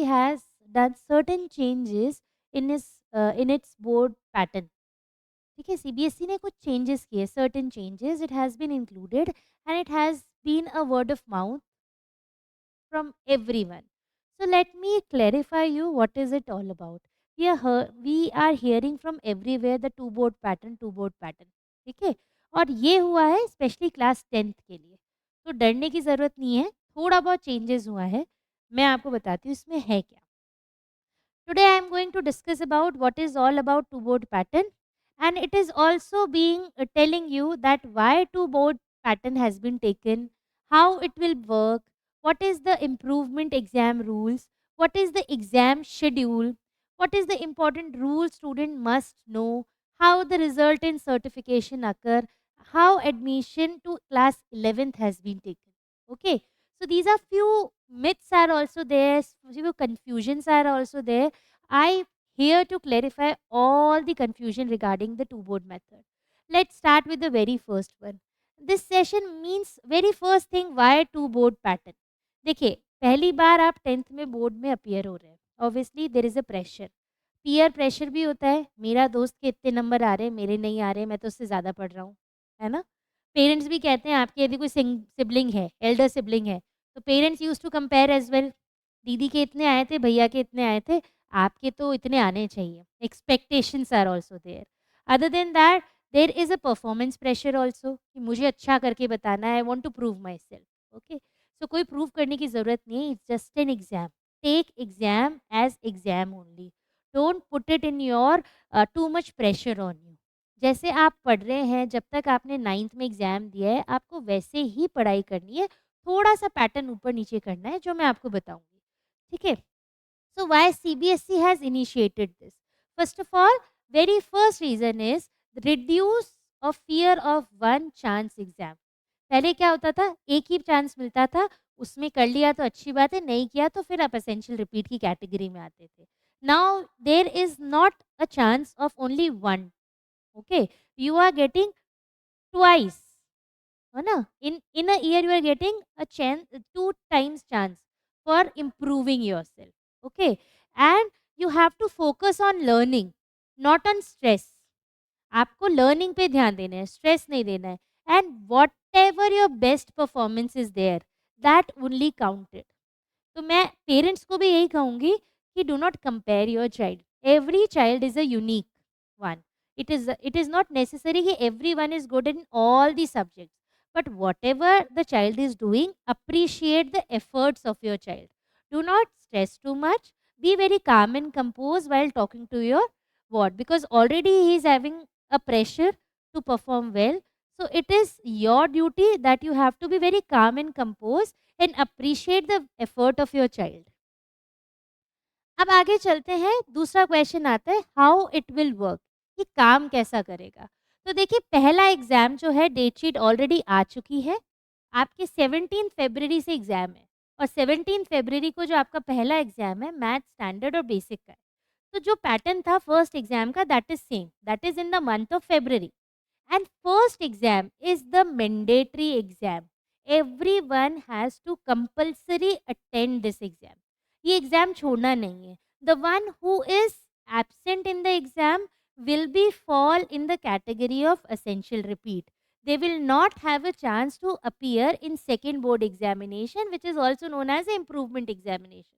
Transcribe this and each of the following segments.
has done certain changes in its board pattern. ठीक है, CBSE ने कुछ चेंजेस किए, certain changes, it has been included and it has been a word of mouth from everyone. So let me clarify you what is it all about. We are hearing from everywhere the two board pattern. ठीक है, और ये हुआ है specially class 10th के लिए, तो डरने की ज़रूरत नहीं है, थोड़ा बहुत चेंजेस हुआ है, मैं आपको बताती हूँ इसमें है क्या. Today I am going to discuss about what is all about two board pattern, and it is also being telling you that why two board pattern has been taken, how it will work, what is the improvement exam rules, what is the exam schedule, what is the important rule student must know, how the result and certification occur, how admission to class 11th has been taken. Okay, so these are few myths are also there, few confusions are also there. I here to clarify all the confusion regarding the two board method. Let's start with the very first one. This session means very first thing why two board pattern. देखिए, पहली बार आप 10th में board में appear हो रहे हैं, obviously there is a pressure, peer pressure भी होता है, मेरा दोस्त के इतने नंबर आ रहे हैं, मेरे नहीं आ रहे, मैं तो उससे ज़्यादा पढ़ रहा हूँ, है ना. पेरेंट्स भी कहते हैं, आपके यदि कोई सिबलिंग है, एल्डर सिबलिंग है, तो parents use to compare as well. दीदी के इतने आए थे, भैया के इतने आए थे, आपके तो इतने आने चाहिए. Expectations are also there. Other than that there is a performance pressure also, कि मुझे अच्छा करके बताना है, I want to prove myself. Okay, so कोई प्रूव करने की ज़रूरत नहीं है, it's just an exam. Take exam as exam only. Don't put it in your too much pressure on you. जैसे आप पढ़ रहे हैं, जब तक आपने 9th में एग्जाम दिया है, आपको वैसे ही पढ़ाई करनी है, थोड़ा सा पैटर्न ऊपर नीचे करना है, जो मैं आपको बताऊंगी. ठीक है. So why CBSE has initiated this? First of all, very first reason is reduce of fear of one chance exam. पहले क्या होता था, एक ही चांस मिलता था, उसमें कर लिया तो अच्छी बात है, नहीं किया तो फिर आप एसेंशियल रिपीट की कैटेगरी में आते थे. Now there is not a chance of only one. Okay, you are getting twice, है ना. In a year you are getting a chance, two times chance for improving yourself. Okay, and you have to focus on learning, not on stress. आपको learning पे ध्यान देना है, stress नहीं देना है. And whatever your best performance is there, that only counted. तो मैं पेरेंट्स को भी यही कहूँगी कि do not compare your child. Every child is a unique one. It is not necessary कि everyone is good in all the subjects, but whatever the child is doing, appreciate the efforts of your child. Do not stress too much. Be very calm and composed while talking to your ward, because already he is having a pressure to perform well. So it is your duty that you have to be very calm and composed and appreciate the effort of your child. अब आगे चलते हैं, दूसरा question आता है how it will work, कि काम कैसा करेगा. तो देखिए, पहला एग्जाम जो है, डेट शीट ऑलरेडी आ चुकी है, आपके 17 फरवरी से एग्जाम है, और 17 फरवरी को जो आपका पहला एग्जाम है, मैथ स्टैंडर्ड और बेसिक का है. तो जो पैटर्न था फर्स्ट एग्जाम का, that is same, that is in the month of February. And first exam is the mandatory exam. Everyone has to compulsory attend this exam. ये exam छोड़ना नहीं है. The one who is absent in the exam will be fall in the category of essential repeat. They will not have a chance to appear in second board examination, which is also known as improvement examination.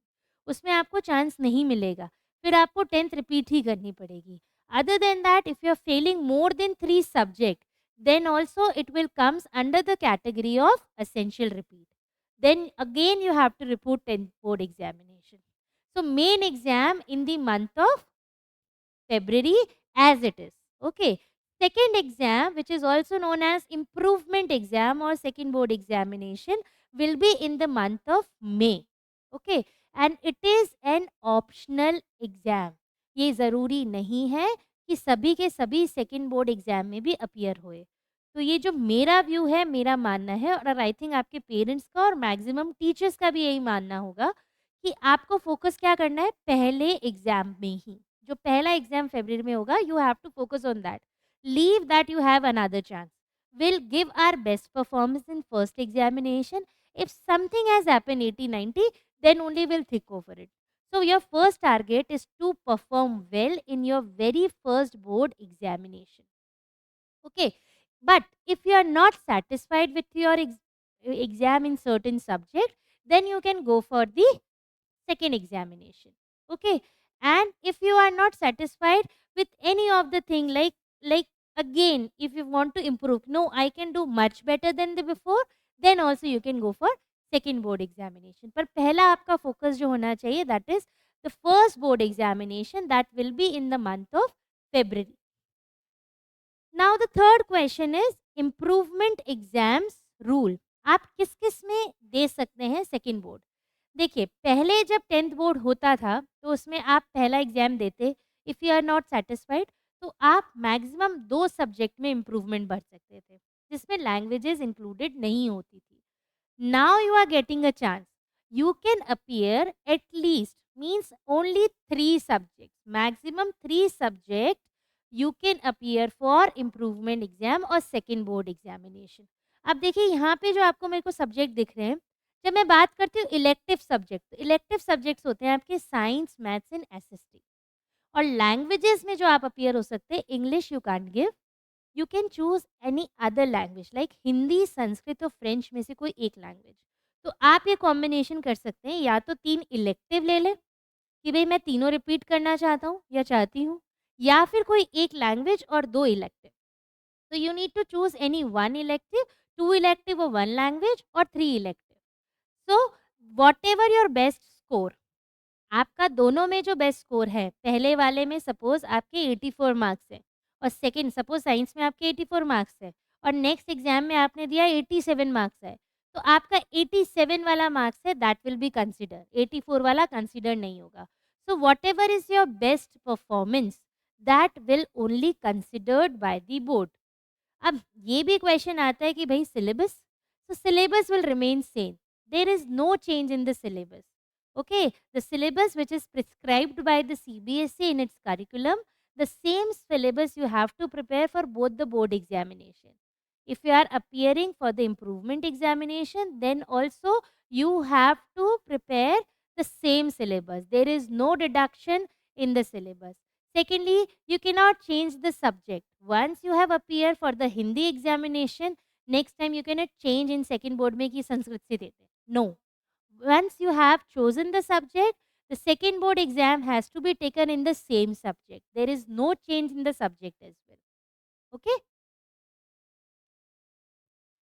उसमें आपको chance नहीं मिलेगा, फिर आपको 10th repeat ही करनी पड़ेगी. Other than that, if you are failing more than 3 subjects, then also it will comes under the category of essential repeat. Then again you have to report 10th board examination. So main exam in the month of February as it is. Okay. Second exam, which is also known as improvement exam or second board examination, will be in the month of May. Okay. And it is an optional exam. ये ज़रूरी नहीं है कि सभी के सभी second board exam में भी अपीयर होए. तो ये जो मेरा व्यू है, मेरा मानना है, और आई थिंक आपके पेरेंट्स का और मैक्सिमम टीचर्स का भी यही मानना होगा, कि आपको फोकस क्या करना है, पहले एग्जाम में ही. जो पहला एग्जाम फरवरी में होगा, you have to focus on that. Leave that you have another chance. Will give our best performance in first examination. If something has happened 80 90, then only we'll think over it. So your first target is to perform well in your very first board examination. Okay, but if you are not satisfied with your exam in certain subject, then you can go for the second examination. Okay, and if you are not satisfied with any of the thing, like again, if you want to improve, no, I can do much better than the before, then also you can go for second board examination. पर पहला आपका focus जो होना चाहिए, that is the first board examination, that will be in the month of February. Now the third question is improvement exams rule. आप किस किस में दे सकते हैं सेकंड बोर्ड? देखिए, पहले जब 10th बोर्ड होता था तो उसमें आप पहला एग्जाम देते, if you are not satisfied तो आप मैक्सिमम 2 सब्जेक्ट में इम्प्रूवमेंट भर सकते थे, जिसमें लैंग्वेजेस इंक्लूडेड नहीं होती थी। Now you are getting a chance. You can appear at least, means only 3 subjects, maximum 3 subjects you can appear for improvement exam or second board examination. अब देखिए यहाँ पे जो आपको मेरे को सब्जेक्ट दिख रहे हैं, जब मैं बात करती हूँ इलेक्टिव सब्जेक्ट, इलेक्टिव सब्जेक्ट्स होते हैं आपके साइंस, मैथ्स एंड एसएसटी। और लैंग्वेजेस में जो आप अपीयर हो सकते हैं, English you can't give, you can choose any other language like Hindi, Sanskrit और फ्रेंच में से कोई एक लैंग्वेज। तो आप ये कॉम्बिनेशन कर सकते हैं, या तो 3 इलेक्टिव ले लें कि भई मैं तीनों रिपीट करना चाहता हूँ या चाहती हूँ, या फिर कोई एक लैंग्वेज और 2 इलेक्टिव। तो you need to choose any 1 elective, 2 elective और 1 लैंग्वेज और 3 elective. So whatever your best score, आपका दोनों में जो बेस्ट स्कोर है, पहले वाले में सपोज़ आपके 84 मार्क्स हैं और सेकंड सपोज़ साइंस में आपके 84 मार्क्स है और नेक्स्ट एग्ज़ाम में आपने दिया 87 मार्क्स है, तो आपका 87 वाला मार्क्स है दैट विल बी कंसिडर, 84 वाला कंसिडर नहीं होगा। So whatever is your best performance that will only considered by the board. अब ये भी क्वेश्चन आता है कि भाई syllabus, so syllabus will remain same. There is no change in the syllabus. Okay, the syllabus which is prescribed by the CBSE in its curriculum, the same syllabus you have to prepare for both the board examination. If you are appearing for the improvement examination, then also you have to prepare the same syllabus. There is no deduction in the syllabus. Secondly, you cannot change the subject. Once you have appeared for the Hindi examination, next time you cannot change in second board में कि संस्कृत से देते हैं. No. Once you have chosen the subject, the second board exam has to be taken in the same subject. There is no change in the subject as well. Okay?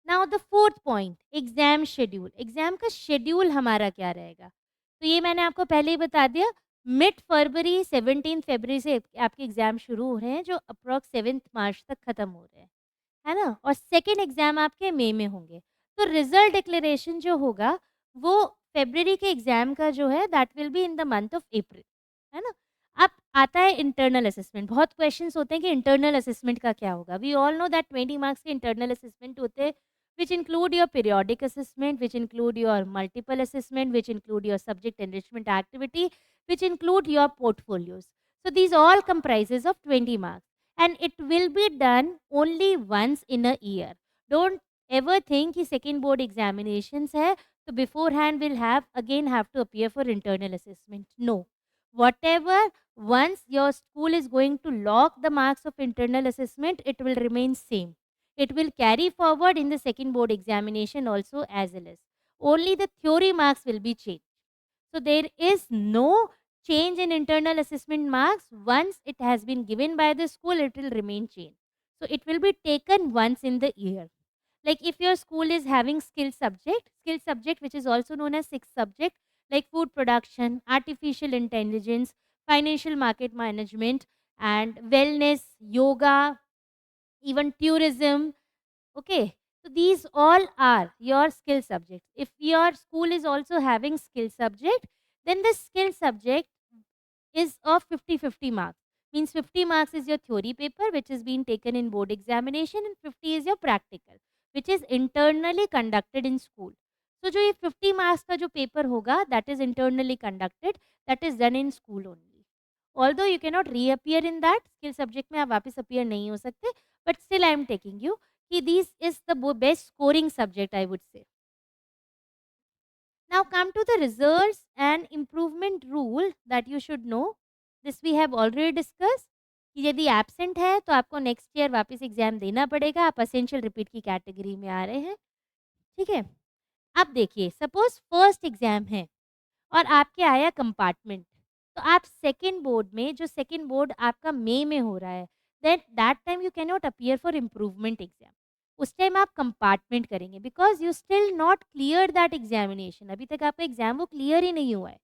Now the fourth point, exam schedule. Exam का schedule हमारा क्या रहेगा? तो ये मैंने आपको पहले ही बता दिया, मिड फरवरी 17 फरवरी से आपके एग्जाम शुरू हो रहे हैं, जो अप्रॉक्स 7 मार्च तक खत्म हो रहे हैं, है ना? और सेकेंड एग्जाम आपके मई में होंगे। तो रिजल्ट डिक्लेरेशन जो होगा वो फरवरी के एग्जाम का जो है that will be in the month of April, है ना? अब आता है इंटरनल असेसमेंट। बहुत क्वेश्चंस होते हैं कि इंटरनल असेसमेंट का क्या होगा। We all know that 20 marks के इंटरनल असेसमेंट होते हैं, which include your periodic assessment, which include your multiple assessment, which include your subject enrichment activity, which include your portfolios. So these all comprises of 20 marks and it will be done only once in a year. Don't ever think कि second board examinations है तो beforehand will have to appear for internal assessment. No. Whatever, once your school is going to log the marks of internal assessment, it will remain same. It will carry forward in the second board examination also as well as. Only the theory marks will be changed. So there is no change in internal assessment marks. Once it has been given by the school, it will remain changed. So it will be taken once in the year. Like if your school is having skill subject which is also known as sixth subject, like food production, artificial intelligence, financial market management, and wellness, yoga, even tourism. Okay, so these all are your skill subjects. If your school is also having skill subject, then the skill subject is of 50-50 marks. Means 50 marks is your theory paper which is being taken in board examination and 50 is your practical which is internally conducted in school. So जो ये 50 marks का जो paper होगा that is internally conducted, that is done in school only. Although you cannot reappear in that skill subject में आप वापस appear नहीं हो सकते, but still I am taking you कि this is the best scoring subject I would say. Now come to the results and improvement rule that you should know. This we have already discussed कि यदि absent है तो आपको next year वापस exam देना पड़ेगा, आप असेंशियल रिपीट की कैटेगरी में आ रहे हैं, ठीक है। अब देखिए सपोज फर्स्ट एग्जाम है और आपके आया कंपार्टमेंट, तो आप सेकंड बोर्ड में, जो सेकंड बोर्ड आपका मई में हो रहा है, that time you can not appear for improvement exam. उस टाइम आप कंपार्टमेंट करेंगे because you still not clear that examination. अभी तक आपका एग्जाम वो क्लियर ही नहीं हुआ है,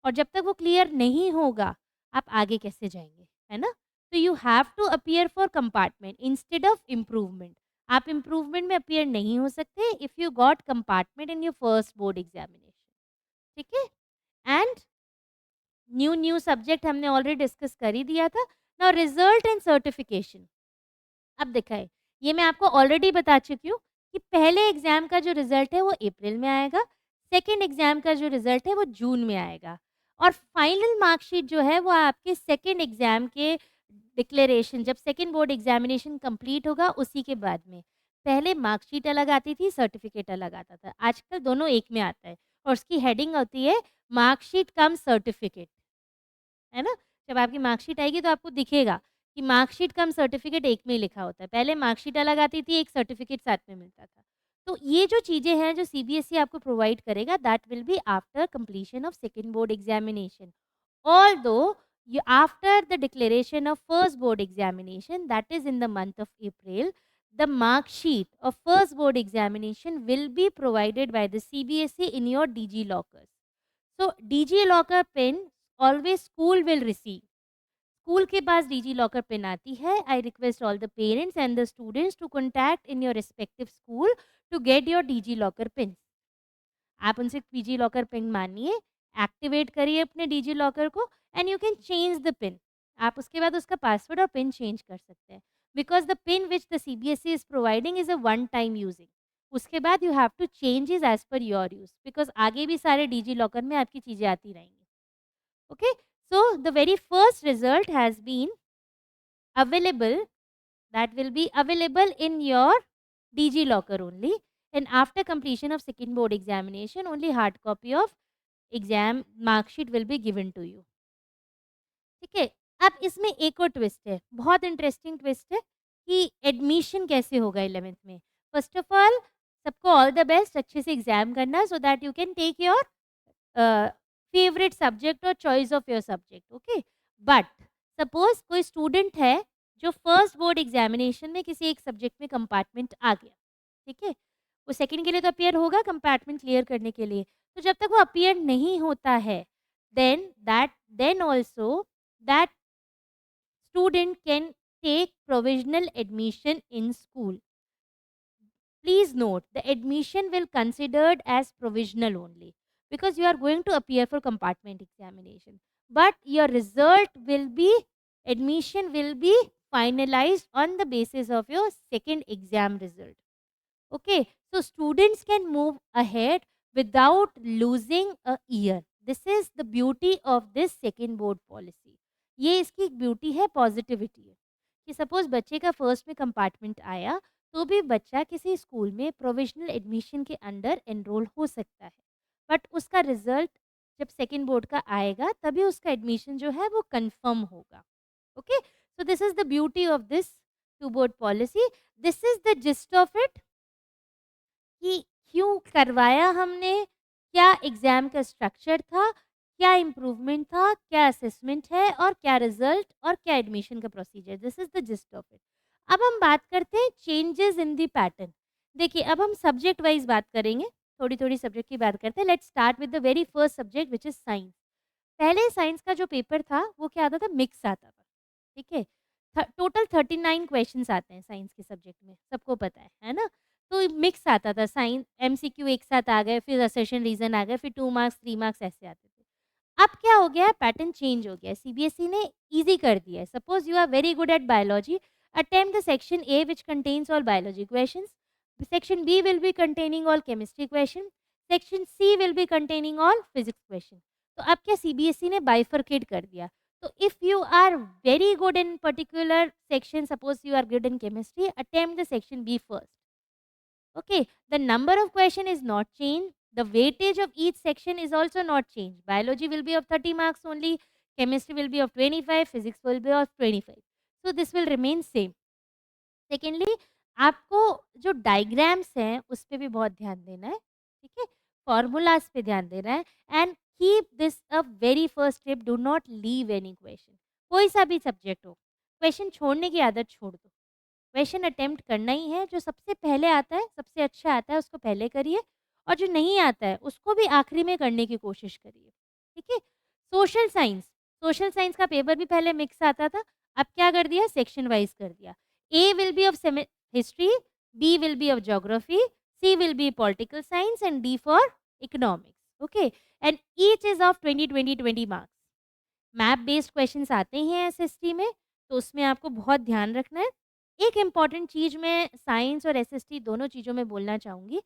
और जब तक वो क्लियर नहीं होगा आप आगे कैसे जाएंगे, है ना। तो you have to appear for compartment instead of improvement. आप इम्प्रूवमेंट में अपीयर नहीं हो सकते if you got compartment in your first board examination, ठीक है। एंड न्यू सब्जेक्ट हमने ऑलरेडी डिस्कस कर ही दिया था। Now result and certification. अब दिखाए, ये मैं आपको ऑलरेडी बता चुकी हूँ कि पहले एग्जाम का जो रिजल्ट है वो अप्रैल में आएगा, सेकेंड एग्जाम का जो रिजल्ट है वो जून में आएगा, और फाइनल मार्कशीट जो है वो आपके सेकेंड एग्जाम के डिक्लेरेशन, जब सेकेंड बोर्ड एग्जामिनेशन कंप्लीट होगा उसी के बाद में। पहले मार्कशीट अलग आती थी, सर्टिफिकेट अलग आता था, आजकल दोनों एक में आता है, और उसकी हेडिंग होती है मार्कशीट कम सर्टिफिकेट, है ना। जब आपकी मार्कशीट आएगी तो आपको दिखेगा कि मार्कशीट कम सर्टिफिकेट एक में ही लिखा होता है। पहले मार्कशीट अलग आती थी, एक सर्टिफिकेट साथ में मिलता था। तो ये जो चीज़ें हैं जो सीबीएसई आपको प्रोवाइड करेगा, that will be after completion of second board examination. Although after the declaration of first board examination, that is in the month of April, the mark sheet of first board examination will be provided by the CBSE in your DG lockers. So DG locker pin always school will receive. School के पास DigiLocker pin आती है। I request all the parents and the students to contact in your respective school to get your DigiLocker pin. आप उनसे DigiLocker pin मानिए, activate करिए अपने DigiLocker को, and you can change the pin. आप उसके बाद उसका पासवर्ड और पिन चेंज कर सकते हैं, because the pin which the CBSE is providing is a one time using. उसके बाद you have to change is as per your use, because आगे भी सारे डिजी लॉकर में आपकी चीज़ें आती रहेंगी। Okay, so the very first result has been available, that will be available in your DG locker only, and after completion of second board examination only hard copy of exam mark sheet will be given to you, ठीक है। अब इसमें एक और twist है, बहुत interesting twist है कि एडमिशन कैसे होगा 11th में। फर्स्ट ऑफ ऑल सबको ऑल द बेस्ट, अच्छे से एग्जाम करना so that you can take your favourite subject और choice of your subject, okay. But suppose कोई स्टूडेंट है जो फर्स्ट बोर्ड एग्जामिनेशन में किसी एक सब्जेक्ट में कंपार्टमेंट आ गया, ठीक है। वो सेकंड के लिए तो अपियर होगा कंपार्टमेंट क्लियर करने के लिए, तो जब तक वो अपियर नहीं होता है then also that student can take provisional admission in school. Please note, the admission will considered as provisional only because you are going to appear for compartment examination. But your result will be, admission will be finalized on the basis of your second exam result. Okay, so students can move ahead without losing a year. This is the beauty of this second board policy. ये इसकी beauty है, positivity है कि suppose बच्चे का first में compartment आया तो भी बच्चा किसी स्कूल में प्रोविजनल एडमिशन के अंडर एनरोल हो सकता है, बट उसका रिजल्ट जब सेकेंड बोर्ड का आएगा तभी उसका एडमिशन जो है वो कंफर्म होगा। Okay, so this is the beauty of this two board policy, this is the gist of it कि क्यों करवाया हमने, क्या एग्ज़ाम का स्ट्रक्चर था, क्या इम्प्रूवमेंट था, क्या असेसमेंट है और क्या रिजल्ट और क्या एडमिशन का procedure. This is the gist of it. अब हम बात करते हैं चेंजेस इन द पैटर्न। देखिए अब हम सब्जेक्ट वाइज बात करेंगे, थोड़ी-थोड़ी सब्जेक्ट की बात करते हैं। Let's start with the very first subject which is science. पहले साइंस का जो पेपर था वो क्या आता था, मिक्स आता था, ठीक है। टोटल 39 क्वेश्चंस आते हैं साइंस के सब्जेक्ट में, सबको पता है ना। तो मिक्स आता था, साइंस एमसीक्यू एक साथ आ गए, फिर असेशन रीजन आ गए, फिर 2 मार्क्स 3 मार्क्स ऐसे आते थे। अब क्या हो गया है, पैटर्न चेंज हो गया है, सीबीएसई ने इजी कर दिया है। Suppose you are very good at biology, attempt the section A which contains all biology questions, section B will be containing all chemistry question, section C will be containing all physics question. तो अब क्या CBSE ने bifurcate कर दिया। So if you are very good in particular section, suppose you are good in chemistry, attempt the section B first. Okay, the number of question is not changed, The weightage of each section is also not changed. Biology will be of 30 marks only, chemistry will be of 25, physics will be of 25. So this will remain same. Secondly आपको जो diagrams हैं उस पे भी बहुत ध्यान देना है, ठीक है? फॉर्मूलाज पे ध्यान देना है and keep this a very first step, do not leave any question. कोई सा भी सब्जेक्ट हो, क्वेश्चन छोड़ने की आदत छोड़ दो। क्वेश्चन अटेम्प्ट करना ही है, जो सबसे पहले आता है, सबसे अच्छा आता है उसको पहले करिए और जो नहीं आता है उसको भी आखिरी में करने की कोशिश करिए, ठीक है? सोशल साइंस, सोशल साइंस का पेपर भी पहले मिक्स आता था, अब क्या कर दिया, सेक्शन वाइज कर दिया। A will be of history, B will be of geography, C will be political science and D for economics, okay? And each is of 20 marks. Map based questions आते ही हैं एसएसटी में, तो उसमें आपको बहुत ध्यान रखना है। एक इम्पॉर्टेंट चीज़ मैं साइंस और एसएसटी दोनों चीज़ों में बोलना चाहूँगी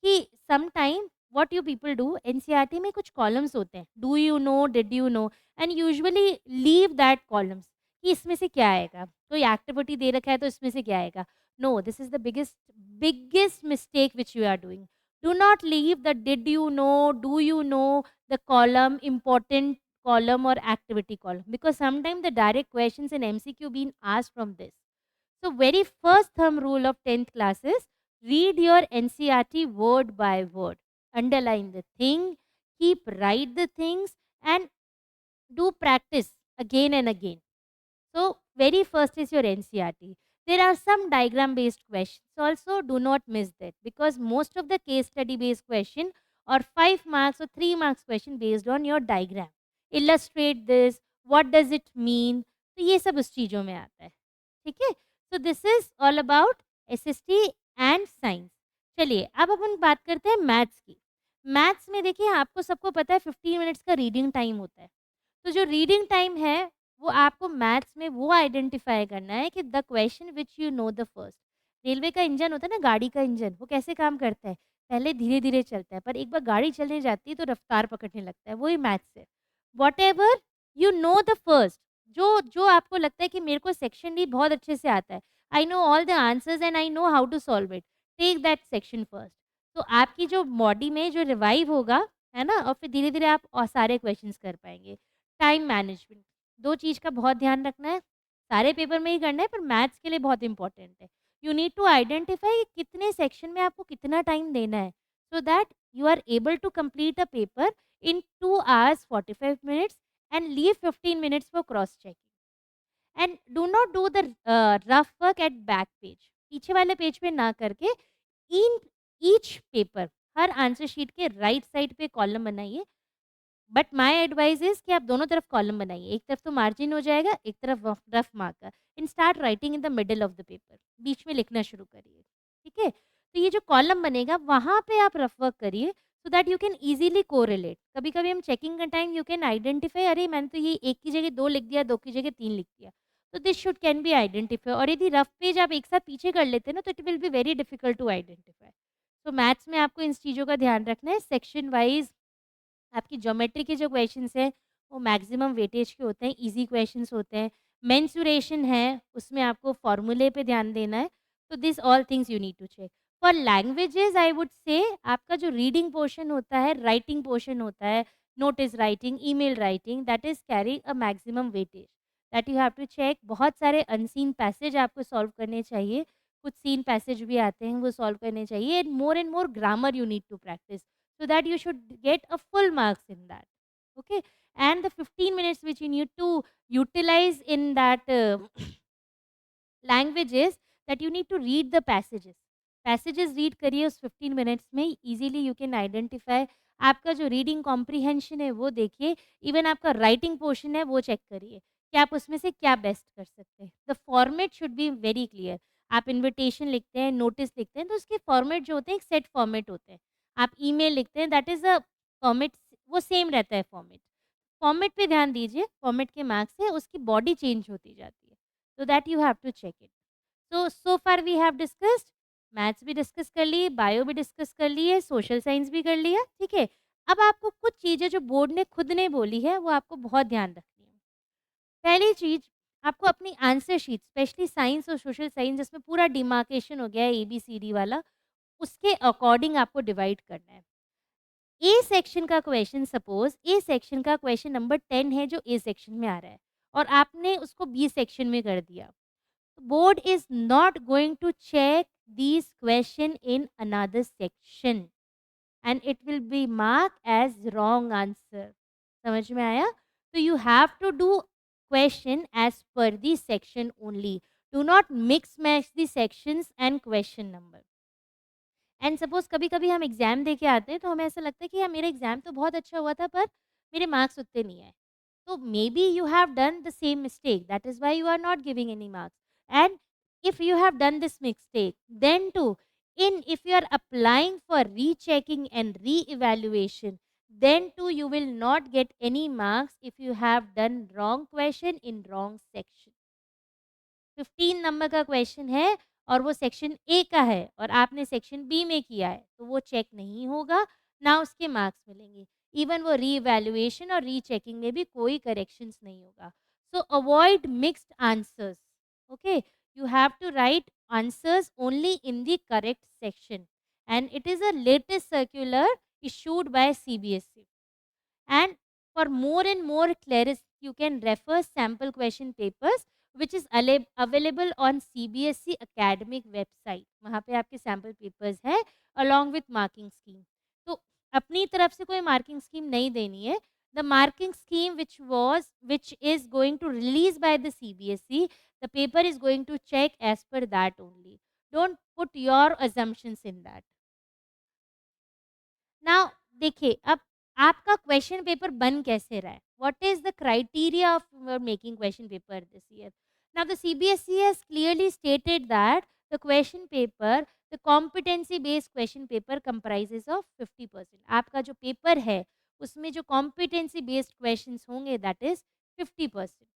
कि some time what you people do, NCERT में कुछ कॉलम्स होते हैं, do you know, did you know, and usually leave that columns कि इसमें से क्या आएगा, कोई एक्टिविटी दे रखा है तो इसमें से क्या आएगा। No, this is the biggest biggest mistake which you are doing. Do not leave the did you know, do you know, the column, important column or activity column, because sometimes the direct questions in MCQ being asked from this. So very first thumb rule of 10th class is read your NCRT word by word, underline the thing, keep write the things, and do practice again and again. So, very first is your NCRT. There are some diagram based questions also, do not miss that, because most of the case study based question or 5 marks or 3 marks question based on your diagram. Illustrate this, what does it mean? तो ये सब उस चीज़ों में आता है, ठीक है? So this is all about SST and science. चलिए अब अपन बात करते हैं मैथ्स की। मैथ्स में देखिए आपको सबको पता है 15 मिनट्स का रीडिंग टाइम होता है। तो जो रीडिंग टाइम है वो आपको मैथ्स में वो आइडेंटिफाई करना है कि the question which you know the first. Railway का इंजन होता है ना, गाड़ी का इंजन, वो कैसे काम करता है, पहले धीरे धीरे चलता है पर एक बार गाड़ी चलने जाती है तो रफ्तार पकड़ने लगता है, वही मैथ्स है। What ever you know the first, जो जो आपको लगता है कि मेरे को सेक्शन डी बहुत अच्छे से आता है, I know all the answers and I know how to solve it, take that section first. तो आपकी जो बॉडी में जो रिवाइव होगा, है ना, और फिर धीरे धीरे आप और सारे क्वेश्चंस कर पाएंगे। टाइम मैनेजमेंट, 2 चीज़ का बहुत ध्यान रखना है। सारे पेपर में ही करना है पर मैथ्स के लिए बहुत इंपॉर्टेंट है। यू नीड टू आइडेंटिफाई कितने सेक्शन में आपको कितना टाइम देना है, so that you are able to complete a paper in 2 hours 45 minutes and leave 15 minutes for cross checking. And do not do the rough work at back page, पीछे वाले page पे ना करके इन ईच पेपर, हर answer sheet के right side पे column बनाइए। But my advice is कि आप दोनों तरफ कॉलम बनाइए, एक तरफ तो मार्जिन हो जाएगा, एक तरफ rough marker, and start writing in the middle of the paper, बीच में लिखना शुरू करिए, ठीक है? तो ये जो कॉलम बनेगा वहाँ पे आप रफ वर्क करिए सो that you can easily correlate. कभी कभी हम चेकिंग का टाइम यू कैन आइडेंटिफाई, अरे मैंने तो ये एक की जगह 2 लिख दिया, 2 की जगह 3 लिख दिया, तो this should can be identify. और यदि रफ पेज आप एक साथ पीछे कर लेते हैं ना तो it will be very difficult to identify. तो मैथ्स में आपको इन चीज़ों का ध्यान रखना है। सेक्शन वाइज आपकी ज्योमेट्री के जो क्वेश्चंस हैं वो मैक्सिमम वेटेज के होते हैं, इजी क्वेश्चंस होते हैं। मेंसुरेशन है उसमें आपको फॉर्मूले पे ध्यान देना है। तो this all things you need to check. For languages I would say आपका जो रीडिंग पोर्शन होता है, राइटिंग पोर्शन होता है, notice writing, email writing, that is carry a maximum weightage, that you have to check. बहुत सारे unseen passage आपको solve करने चाहिए, कुछ सीन पैसेज भी आते हैं वो सॉल्व करने चाहिए, and more grammar you need to practise, so that you should get a full marks in that, okay? And the 15 minutes which you need to utilize in that languages, that you need to read the passages read करिए उस 15 minutes में, easily you can identify. आपका जो reading comprehension है वो देखिए, even आपका writing portion है वो चेक करिए कि आप उसमें से क्या बेस्ट कर सकते हैं। The format should be very clear. आप इन्विटेशन लिखते हैं, नोटिस लिखते हैं, तो उसके फॉर्मेट जो होते हैं एक सेट फॉर्मेट होते हैं। आप ईमेल लिखते हैं, दैट इज़ अ फॉर्मेट, वो सेम रहता है फॉर्मेट। फॉर्मेट पे ध्यान दीजिए, फॉर्मेट के मार्क्स से उसकी बॉडी चेंज होती जाती है, so that you have to check it. So far we have discussed, maths भी डिस्कस कर लिए, बायो भी डिस्कस कर लिए, सोशल साइंस भी कर लिया, ठीक है? अब आपको कुछ चीज़ें जो बोर्ड ने खुद ने बोली है, वो आपको बहुत ध्यान रखनी है। पहली चीज़, आपको अपनी आंसर शीट, स्पेशली साइंस और सोशल साइंस जिसमें पूरा डिमार्केशन हो गया है एबीसीडी वाला, उसके अकॉर्डिंग आपको डिवाइड करना है। ए सेक्शन का क्वेश्चन, सपोज ए सेक्शन का क्वेश्चन नंबर 10 है जो ए सेक्शन में आ रहा है, और आपने उसको बी सेक्शन में कर दिया, board is not going to check these question in another section and it will be marked as wrong answer. समझ में आया? तो you have to do question as per the section only. Do not mix match the sections and question number. And suppose कभी कभी हम exam दे के आते हैं तो हमें ऐसा लगता है कि यार मेरा एग्जाम तो बहुत अच्छा हुआ था पर मेरे मार्क्स उतने नहीं आए, so maybe you have done the same mistake, that is why you are not giving any marks. And if you have done this mistake, then too, in if you are applying for rechecking and re-evaluation, then too you will not get any marks if you have done wrong question in wrong section. 15 number का question है और वो section A का है और आपने section B में किया है, तो वो चेक नहीं होगा, ना उसके मार्क्स मिलेंगे। इवन वो रीवैल्यूएशन और रीचेकिंग में भी कोई करेक्शंस नहीं होगा। So avoid mixed answers, okay, you have to write answers only in the correct section, and it is a latest circular issued by CBSE. And for more and more clarity, you can refer sample question papers which is available on CBSE academic website. वहाँ पे आपके sample papers है along with marking scheme. तो अपनी तरफ से कोई marking scheme नहीं देनी है. The marking scheme which is going to release by the CBSE, the paper is going to check as per that only. Don't put your assumptions in that. Now देखिए, अब आपका क्वेश्चन पेपर बन कैसे रहा है, what is the criteria of making question paper this year. Now the CBSE has clearly stated that the question paper, the competency based question paper comprises of 50%. आपका जो paper है उसमें जो कॉम्पिटेंसी बेस्ड क्वेश्चंस होंगे that is 50%.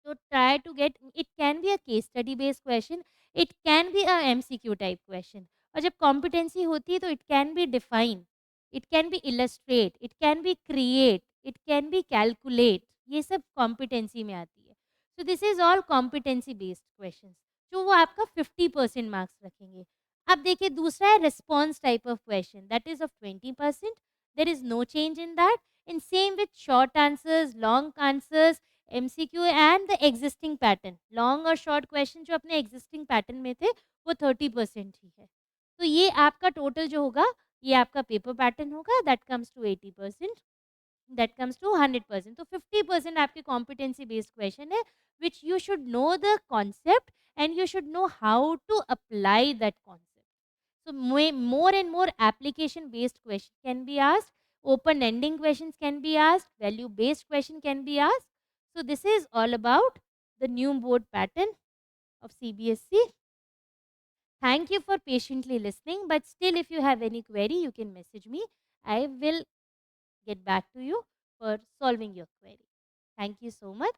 So try to get, it can be a case study based question, it can be a MCQ type question. और जब competency होती है तो it can be define, it can be illustrate, it can be create, it can be calculate, ये सब competency में आती है. So this is all competency based questions जो वो आपका 50% मार्क्स रखेंगे. अब देखिए दूसरा है response type of question, that is of 20%. There is no change in that. And same with short answers, long answers, MCQ and the existing pattern. Long और short question जो अपने एग्जिस्टिंग पैटर्न में थे वो 30% ही है. तो ये आपका टोटल जो होगा ये आपका पेपर पैटर्न होगा, that comes to 80%, that comes to 100%. तो 50% आपके कॉम्पिटेंसी बेस्ड क्वेश्चन है which you should know the concept and you should know how to apply that concept. So more and more application based question can be asked, open ending questions can be asked, value based question can be asked. So this is all about the new board pattern of CBSE. Thank you for patiently listening, but still if you have any query you can message me. I will get back to you for solving your query. Thank you so much.